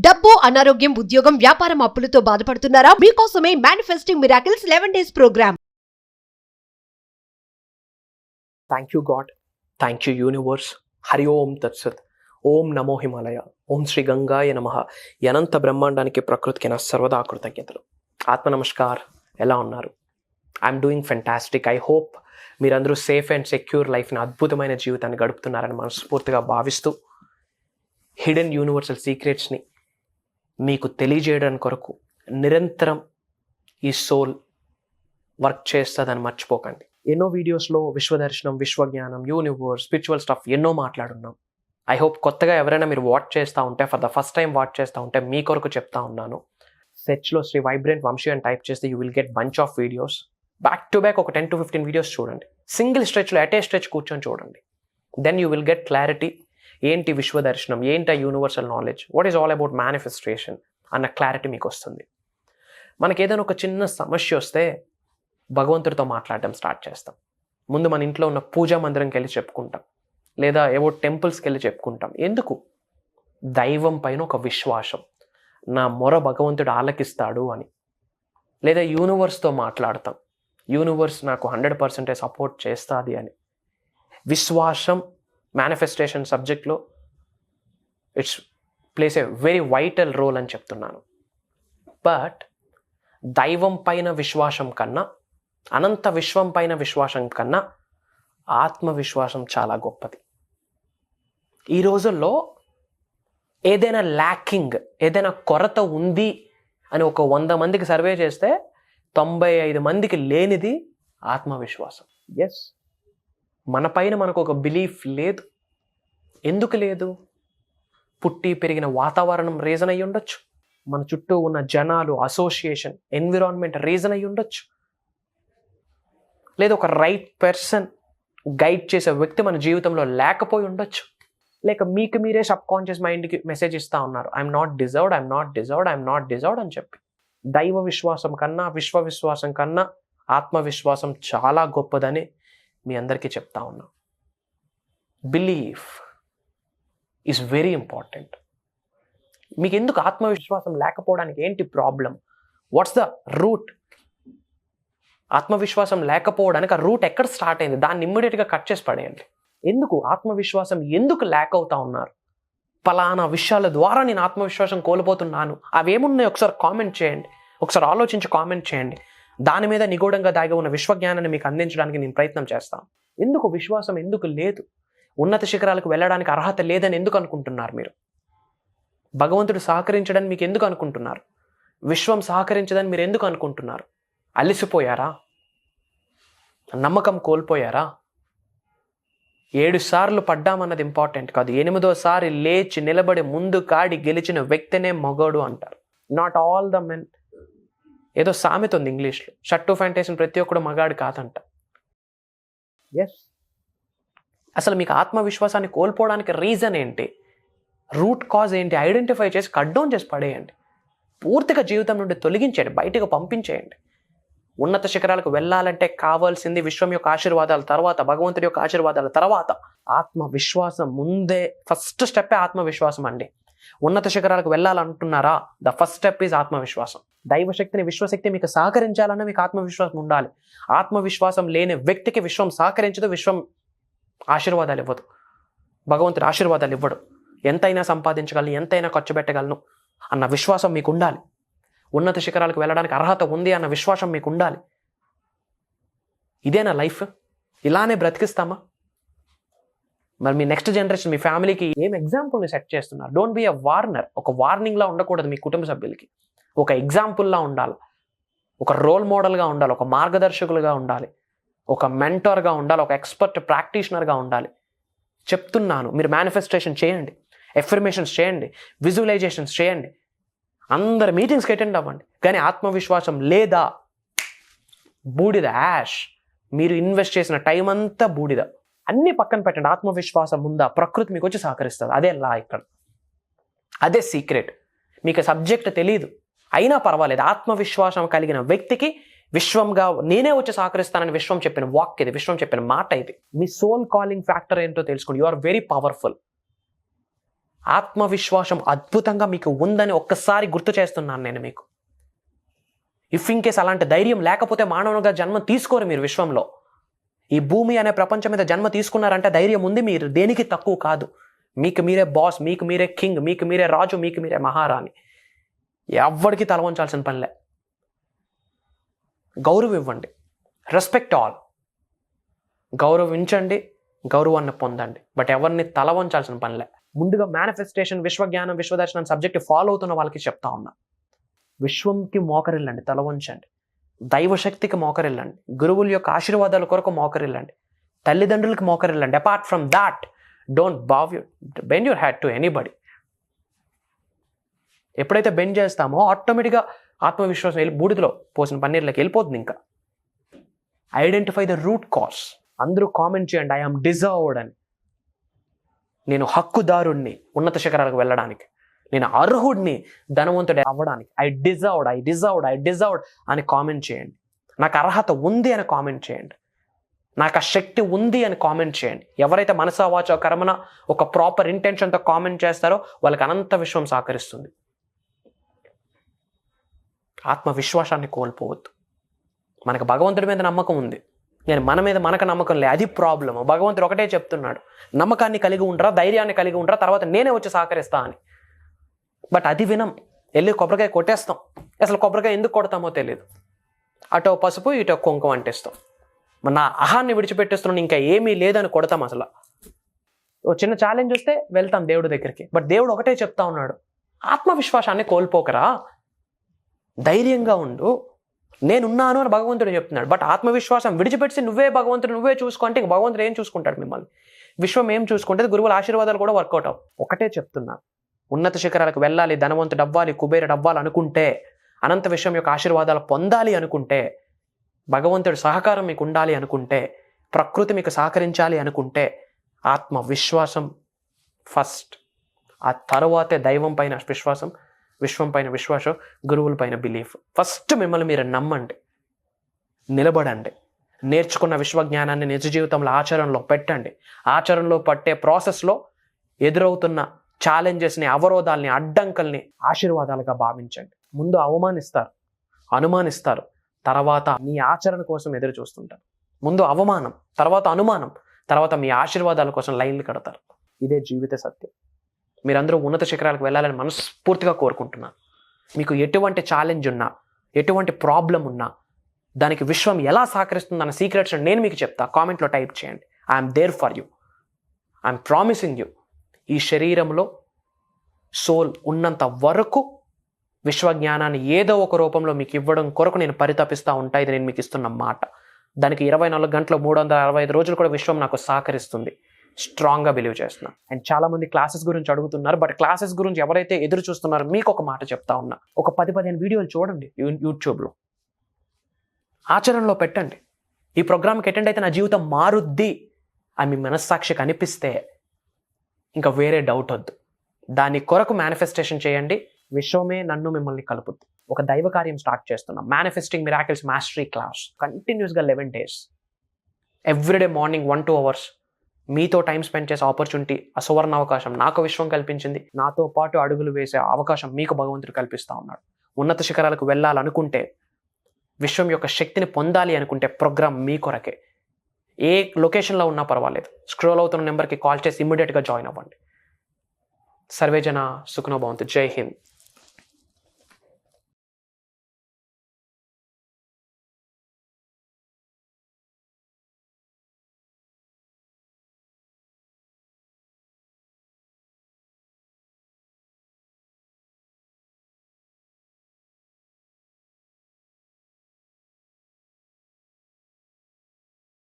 డబ్బు, అనారోగ్యం, ఉద్యోగం, వ్యాపారం, అప్పులతో బాధపడుతున్నారా? మీకోసమే manifesting miracles 11 days programme. Thank you God, thank you universe. Hari Om తత్సత్. ఓం నమో హిమాలయ. ఓం శ్రీ గంగాయ నమః. అనంత బ్రహ్మాండానికి ప్రకృతికి నా సర్వదా కృతజ్ఞతలు. ఆత్మ నమస్కార్. ఎలా ఉన్నారు? I'm doing fantastic. I hope మీరందరూ సేఫ్ అండ్ సెక్యూర్ లైఫ్ని, అద్భుతమైన జీవితాన్ని గడుపుతున్నారని మనస్ఫూర్తిగా భావిస్తూ, హిడెన్ యూనివర్సల్ సీక్రెట్స్ని మీకు తెలియజేయడానికి కొరకు నిరంతరం ఈ సోల్ వర్క్ చేస్తుందని మర్చిపోకండి. ఎన్నో వీడియోస్లో విశ్వదర్శనం, విశ్వజ్ఞానం, యూనివర్స్, స్పిరిచువల్ స్టఫ్ ఎన్నో మాట్లాడున్నాం. ఐ హోప్ కొత్తగా ఎవరైనా మీరు వాచ్ చేస్తూ ఉంటే, for the first time watch చేస్తూ ఉంటే మీ కొరకు చెప్తా ఉన్నాను. సెర్చ్లో శ్రీ వైబ్రెంట్ వంశీ అని టైప్ చేస్తే you will get bunch of videos. Back to back ఒక 10 to 15 వీడియోస్ చూడండి. సింగిల్ స్ట్రెచ్లో అటే స్ట్రెచ్ కూర్చొని చూడండి. Then you will get clarity. ఏంటి విశ్వదర్శనం, ఏంటి universal knowledge, what is all about manifestation అన్న క్లారిటీ మీకు వస్తుంది. మనకి ఏదైనా ఒక చిన్న సమస్య వస్తే భగవంతుడితో మాట్లాడడం స్టార్ట్ చేస్తాం. ముందు మన ఇంట్లో ఉన్న పూజా మందిరంకి వెళ్ళి చెప్పుకుంటాం, లేదా ఏవో టెంపుల్స్కి వెళ్ళి చెప్పుకుంటాం. ఎందుకు? దైవం పైన ఒక విశ్వాసం, నా మొర భగవంతుడు ఆలకిస్తాడు అని. లేదా యూనివర్స్తో మాట్లాడతాం, యూనివర్స్ నాకు 100% సపోర్ట్ చేస్తుంది అని. విశ్వాసం మేనిఫెస్టేషన్ సబ్జెక్ట్లో it's plays a very vital role అని చెప్తున్నాను. బట్ దైవం పైన విశ్వాసం కన్నా, అనంత విశ్వం పైన విశ్వాసం కన్నా ఆత్మవిశ్వాసం చాలా గొప్పది. ఈ రోజుల్లో ఏదైనా ల్యాకింగ్, ఏదైనా కొరత ఉంది అని ఒక 100 మందికి సర్వే చేస్తే 95 మందికి లేనిది ఆత్మవిశ్వాసం. ఎస్, మన పైన మనకు ఒక బిలీఫ్ లేదు. ఎందుకు లేదు? పుట్టి పెరిగిన వాతావరణం రీజన్ అయ్యి ఉండొచ్చు, మన చుట్టూ ఉన్న జనాలు, అసోసియేషన్, ఎన్విరాన్మెంట్ రీజన్ అయ్యి ఉండొచ్చు, లేదా ఒక రైట్ పర్సన్ గైడ్ చేసే వ్యక్తి మన జీవితంలో లేకపోయి ఉండొచ్చు, లేక మీకు మీరే సబ్ కాన్షియస్ మైండ్కి మెసేజ్ ఇస్తూ ఉన్నారు, I'm not deserved, I'm not deserved, I'm not deserved అని చెప్పి. దైవ విశ్వాసం కన్నా, విశ్వ విశ్వాసం కన్నా ఆత్మవిశ్వాసం చాలా గొప్పదని మీ అందరికీ చెప్తా ఉన్నా. Belief is very important. మీకు ఎందుకు ఆత్మవిశ్వాసం లేకపోవడానికి ఏంటి ప్రాబ్లం? What's the route? ఆత్మవిశ్వాసం లేకపోవడానికి ఆ రూట్ ఎక్కడ స్టార్ట్ అయింది? దాన్ని ఇమ్మీడియట్గా కట్ చేసి పడేయండి. ఎందుకు ఆత్మవిశ్వాసం ఎందుకు ల్యాక్ అవుతా ఉన్నారు? పలానా విషయాల ద్వారా నేను ఆత్మవిశ్వాసం కోల్పోతున్నాను, అవేమున్నాయి ఒకసారి కామెంట్ చేయండి, ఒకసారి ఆలోచించి కామెంట్ చేయండి. దాని మీద నిగూఢంగా దాగి ఉన్న విశ్వజ్ఞానాన్ని మీకు అందించడానికి నేను ప్రయత్నం చేస్తాను. ఎందుకు విశ్వాసం ఎందుకు లేదు? ఉన్నత శిఖరాలకు వెళ్ళడానికి అర్హత లేదని ఎందుకు అనుకుంటున్నారు మీరు? భగవంతుడు సహకరించడని మీకు ఎందుకు అనుకుంటున్నారు? విశ్వం సహకరించదని మీరు ఎందుకు అనుకుంటున్నారు? అలిసిపోయారా? నమ్మకం కోల్పోయారా? 7 సార్లు పడ్డామన్నది ఇంపార్టెంట్ కాదు, 8వ సారి లేచి నిలబడి ముందు కాడి గెలిచిన వ్యక్తినే మగోడు అంటారు. Not all the men. ఏదో సామెత ఉంది ఇంగ్లీష్లో, షర్టు ప్యాంట్ వేసిన ప్రతి ఒక్కడు మగాడు కాదంట. ఎస్, అసలు మీకు ఆత్మవిశ్వాసాన్ని కోల్పోవడానికి రీజన్ ఏంటి? రూట్ కాజ్ ఏంటి? ఐడెంటిఫై చేసి కట్ డౌన్ చేసి పడేయండి. పూర్తిగా జీవితం నుండి తొలగించేయండి, బయటకు పంపించేయండి. ఉన్నత శిఖరాలకు వెళ్ళాలంటే కావాల్సింది విశ్వం యొక్క ఆశీర్వాదాల తర్వాత, భగవంతుడి యొక్క ఆశీర్వాదాల తర్వాత ఆత్మవిశ్వాసం ముందే. ఫస్ట్ స్టెప్పే ఆత్మవిశ్వాసం అండి. ఉన్నత శిఖరాలకు వెళ్ళాలంటున్నారా? ద ఫస్ట్ స్టెప్ ఈజ్ ఆత్మవిశ్వాసం. దైవశక్తిని, విశ్వశక్తి మీకు సహకరించాలన్నా మీకు ఆత్మవిశ్వాసం ఉండాలి. ఆత్మవిశ్వాసం లేని వ్యక్తికి విశ్వం సహకరించదు, విశ్వం ఆశీర్వాదాలు ఇవ్వదు, భగవంతుడు ఆశీర్వాదాలు ఇవ్వడు. ఎంతైనా సంపాదించగలను, ఎంతైనా ఖర్చు పెట్టగలను అన్న విశ్వాసం మీకు ఉండాలి. ఉన్నత శిఖరాలకు వెళ్ళడానికి అర్హత ఉంది అన్న విశ్వాసం మీకు ఉండాలి. ఇదేనా లైఫ్? ఇలానే బ్రతికిస్తామా? మరి మీ నెక్స్ట్ జనరేషన్, మీ ఫ్యామిలీకి ఏం ఎగ్జాంపుల్ని సెట్ చేస్తున్నారు? Don't be a Warner. ఒక వార్నింగ్లా ఉండకూడదు మీ కుటుంబ సభ్యులకి, ఒక ఎగ్జాంపుల్లా ఉండాలి, ఒక రోల్ మోడల్గా ఉండాలి, ఒక మార్గదర్శకులుగా ఉండాలి, ఒక మెంటర్గా ఉండాలి, ఒక ఎక్స్పర్ట్ ప్రాక్టీషనర్గా ఉండాలి. చెప్తున్నాను, మీరు మేనిఫెస్టేషన్ చేయండి, ఎఫర్మేషన్స్ చేయండి, విజువలైజేషన్స్ చేయండి, అందరు మీటింగ్స్కి అటెండ్ అవ్వండి. కానీ ఆత్మవిశ్వాసం లేదా, బూడిద, యాష్. మీరు ఇన్వెస్ట్ చేసిన టైం అంతా బూడిద. అన్నీ పక్కన పెట్టండి. ఆత్మవిశ్వాసం ఉందా, ప్రకృతి మీకు వచ్చి సహకరిస్తుంది. అదే లా ఇక్కడ, అదే సీక్రెట్. మీకు సబ్జెక్ట్ తెలియదు అయినా పర్వాలేదు, ఆత్మవిశ్వాసం కలిగిన వ్యక్తికి విశ్వంగా నేనే వచ్చి సహకరిస్తానని విశ్వం చెప్పిన వాక్ ఇది, విశ్వం చెప్పిన మాట ఇది. మీ సోల్ కాలింగ్ ఫ్యాక్టర్ ఏంటో తెలుసుకోండి. You are very powerful. ఆత్మవిశ్వాసం అద్భుతంగా మీకు ఉందని ఒక్కసారి గుర్తు చేస్తున్నాను నేను మీకు. ఇఫ్ ఇన్ కేస్ అలాంటి ధైర్యం లేకపోతే మానవునిగా జన్మ తీసుకోరు మీరు విశ్వంలో. ఈ భూమి అనే ప్రపంచం మీద జన్మ తీసుకున్నారంటే ధైర్యం ఉంది, మీరు దేనికి తక్కువ కాదు. మీకు మీరే బాస్, మీకు మీరే కింగ్, మీకు మీరే రాజు, మీకు మీరే మహారాణి. ఎవ్వడికి తల వంచాల్సిన పనిలే. గౌరవం ఇవ్వండి, రెస్పెక్ట్ ఆల్. గౌరవించండి, గౌరవాన్ని పొందండి, బట్ ఎవరిని తల వంచాల్సిన పనిలే. ముందుగా మేనిఫెస్టేషన్, విశ్వజ్ఞానం, విశ్వదర్శనం సబ్జెక్ట్ ఫాలో అవుతున్న వాళ్ళకి చెప్తా ఉన్నా. విశ్వంకి మోకరిల్లండి, తల వంచండి. దైవశక్తికి మోకరిల్లండి, గురువుల యొక్క ఆశీర్వాదాల కొరకు మోకరిల్లండి, తల్లిదండ్రులకి మోకరిల్లండి. Apart from that, don't bend your head to anybody. ఎప్పుడైతే బెండ్ చేస్తామో ఆటోమేటిక్గా ఆత్మవిశ్వాసం వెళ్ళి బూడిదలో పోసిన పన్నీర్లోకి వెళ్ళిపోతుంది. ఇంకా ఐడెంటిఫై ద రూట్ కాజ్. అందరూ కామెంట్ చేయండి, ఐ ఆమ్ డిజర్వ్డ్ అని. నేను హక్కుదారుణ్ణి ఉన్నత శిఖరాలకు వెళ్ళడానికి, నేను అర్హుడిని ధనవంతుడు అవ్వడానికి. ఐ డిజర్వ్డ్ అని కామెంట్ చేయండి. నాకు అర్హత ఉంది అని కామెంట్ చేయండి. నాకు ఆ శక్తి ఉంది అని కామెంట్ చేయండి. ఎవరైతే మనసా వాచో కర్మన ఒక ప్రాపర్ ఇంటెన్షన్తో కామెంట్ చేస్తారో వాళ్ళకి అనంత విశ్వం సహకరిస్తుంది. ఆత్మవిశ్వాసాన్ని కోల్పోవద్దు. మనకు భగవంతుడి మీద నమ్మకం ఉంది, నేను మన మీద మనకు నమ్మకం లేదు. అది ప్రాబ్లమ్. భగవంతుడు ఒకటే చెప్తున్నాడు, నమ్మకాన్ని కలిగి ఉండరా, ధైర్యాన్ని కలిగి ఉండరా, తర్వాత నేనే వచ్చి సహకరిస్తా అని. బట్ అది వినం. వెళ్ళి కొబ్బరికాయ కొట్టేస్తాం. అసలు కొబ్బరికాయ ఎందుకు కొడతామో తెలియదు. అటో పసుపు ఇటో కుంకుమ అంటేస్తాం. నా అహాన్ని విడిచిపెట్టేస్తున్నాను, ఇంకా ఏమీ లేదని కొడతాం. అసలు ఓ చిన్న ఛాలెంజ్ వస్తే వెళ్తాం దేవుడి దగ్గరికి. బట్ దేవుడు ఒకటే చెప్తా ఉన్నాడు, ఆత్మవిశ్వాసాన్ని కోల్పోకరా, ధైర్యంగా ఉండు, నేనున్నాను అని భగవంతుడు చెప్తున్నాడు. బట్ ఆత్మవిశ్వాసం విడిచిపెట్టి నువ్వే భగవంతుడు నువ్వే చూసుకుంటే ఇంక భగవంతుడు ఏం చూసుకుంటాడు మిమ్మల్ని? విశ్వం ఏం చూసుకుంటే గురువుల ఆశీర్వాదాలు కూడా వర్కౌట్ అవ్వవు. ఒకటే చెప్తున్నా, ఉన్నత శిఖరాలకు వెళ్ళాలి, ధనవంతుడు అవ్వాలి, కుబేరుడు అవ్వాలి అనుకుంటే, అనంత విశ్వం యొక్క ఆశీర్వాదాలు పొందాలి అనుకుంటే, భగవంతుడి సహకారం మీకు ఉండాలి అనుకుంటే, ప్రకృతి మీకు సహకరించాలి అనుకుంటే, ఆత్మవిశ్వాసం ఫస్ట్. ఆ తరువాతే దైవం పైన విశ్వాసం, విశ్వం పైన విశ్వాసం, గురువుల పైన బిలీఫ్. ఫస్ట్ మిమ్మల్ని మీరు నమ్మండి, నిలబడండి, నేర్చుకున్న విశ్వజ్ఞానాన్ని నిజ జీవితంలో ఆచరణలో పెట్టండి. ఆచరణలో పట్టే ప్రాసెస్లో ఎదురవుతున్న ఛాలెంజెస్ని, అవరోధాలని, అడ్డంకల్ని ఆశీర్వాదాలుగా భావించండి. ముందు అవమానిస్తారు, అనుమానిస్తారు, తర్వాత మీ ఆచరణ కోసం ఎదురు చూస్తుంటారు. ముందు అవమానం, తర్వాత అనుమానం, తర్వాత మీ ఆశీర్వాదాల కోసం లైన్లు కడతారు. ఇదే జీవిత సత్యం. మీరందరూ ఉన్నత శిఖరాలకు వెళ్ళాలని మనస్ఫూర్తిగా కోరుకుంటున్నాను. మీకు ఎటువంటి ఛాలెంజ్ ఉన్నా, ఎటువంటి ప్రాబ్లం ఉన్నా, దానికి విశ్వం ఎలా సహకరిస్తుందన్న సీక్రెట్స్ నేను మీకు చెప్తా. కామెంట్లో టైప్ చేయండి. I'm there for you, I'm promising you. ఈ శరీరంలో సోల్ ఉన్నంత వరకు విశ్వజ్ఞానాన్ని ఏదో ఒక రూపంలో మీకు ఇవ్వడం కొరకు నేను పరితపిస్తూ ఉంటా. ఇది నేను మీకు ఇస్తున్న మాట. దానికి 24 గంటలు 365 రోజులు కూడా విశ్వం నాకు సహకరిస్తుంది. స్ట్రాంగ్గా బిలీవ్ చేస్తున్నా. అండ్ చాలా మంది క్లాసెస్ గురించి అడుగుతున్నారు. బట్ క్లాసెస్ గురించి ఎవరైతే ఎదురు చూస్తున్నారో మీకు ఒక మాట చెప్తా ఉన్నా, ఒక 10-15 వీడియోలు చూడండి యూట్యూబ్లో, ఆచరణలో పెట్టండి. ఈ ప్రోగ్రామ్కి అటెండ్ అయితే నా జీవితం మారుద్ది అని మీ మనస్సాక్షికి అనిపిస్తే ఇంకా వేరే డౌట్ వద్దు. దాని కొరకు మేనిఫెస్టేషన్ చేయండి. విశ్వమే నన్ను మిమ్మల్ని కలుపుద్ది. ఒక దైవ కార్యం స్టార్ట్ చేస్తున్నాం, మేనిఫెస్టింగ్ మిరాకిల్స్ మాస్టరీ క్లాస్. కంటిన్యూస్గా 11 days, ఎవ్రీడే మార్నింగ్ 1-2 hours మీతో టైం స్పెండ్ చేసే ఆపర్చునిటీ, అసువర్ణ అవకాశం నాకు విశ్వం కల్పించింది. నాతో పాటు అడుగులు వేసే అవకాశం మీకు భగవంతుడు కల్పిస్తూ ఉన్నాడు. ఉన్నత శిఖరాలకు వెళ్ళాలనుకుంటే, విశ్వం యొక్క శక్తిని పొందాలి అనుకుంటే ప్రోగ్రామ్ మీ కొరకే. ఏ లొకేషన్లో ఉన్నా పర్వాలేదు, స్క్రోల్ అవుతున్న నెంబర్కి కాల్ చేసి ఇమ్మీడియట్గా జాయిన్ అవ్వండి. సర్వేజన సుఖనో భవంతు. జై హింద్.